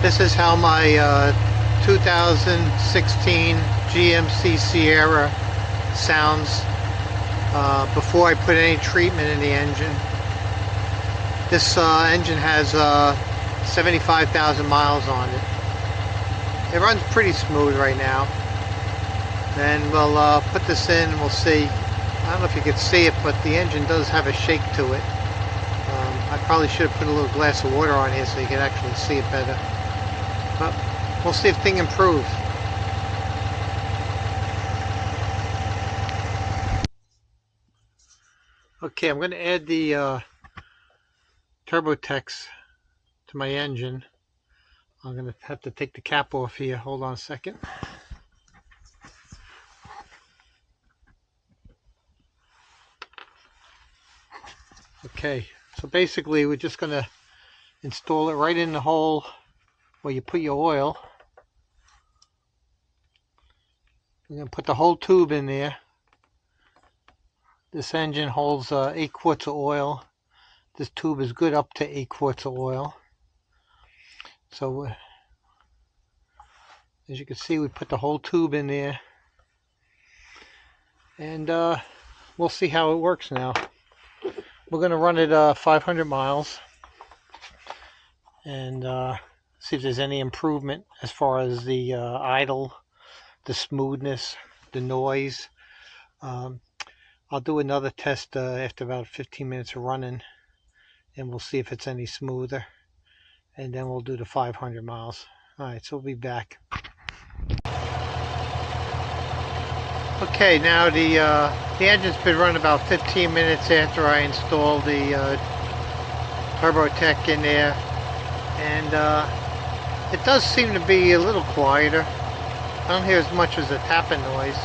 This is how my 2016 GMC Sierra sounds before I put any treatment in the engine. This engine has 75,000 miles on it. It runs pretty smooth right now. And we'll put this in and we'll see. I don't know if you can see it, but the engine does have a shake to it. I probably should have put a little glass of water on here so you can actually see it better. But we'll see if things improve. Okay, I'm going to add the TriboTEX to my engine. I'm going to have to take the cap off here. Hold on a second. Okay, so basically we're just going to install it right in the hole where you put your oil. We're going to put the whole tube in there. This engine holds 8 quarts of oil. This tube is good up to 8 quarts of oil. So as you can see, we put the whole tube in there. And we'll see how it works now. We're going to run it 500 miles and see if there's any improvement as far as the idle, the smoothness, the noise. I'll do another test after about 15 minutes of running, and we'll see if it's any smoother, and then we'll do the 500 miles. Alright, so we'll be back. Okay, now the engine's been running about 15 minutes after I installed the TriboTEX in there, and it does seem to be a little quieter. I don't hear as much as a tapping noise.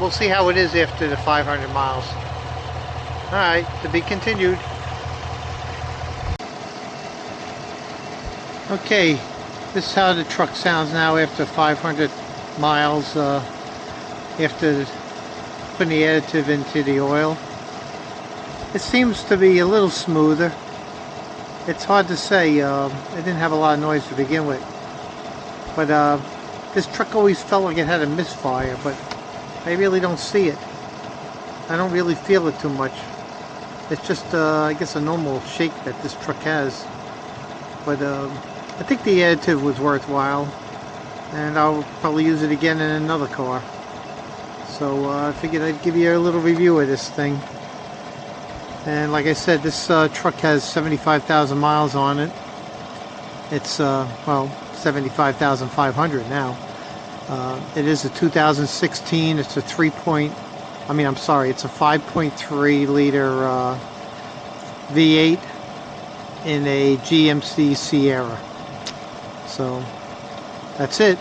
We'll see how it is after the 500 miles. Alright, to be continued. Okay, this is how the truck sounds now after 500 miles. After putting the additive into the oil, it seems to be a little smoother. It's hard to say. It didn't have a lot of noise to begin with, but this truck always felt like it had a misfire, but I really don't see it. I don't really feel it too much. It's just I guess a normal shake that this truck has, but I think the additive was worthwhile, and I'll probably use it again in another car. So I figured I'd give you a little review of this thing. And like I said, this truck has 75,000 miles on it. It's well, 75,500 now. It is a 2016. It's a it's a 5.3 liter V8 in a GMC Sierra. So that's it.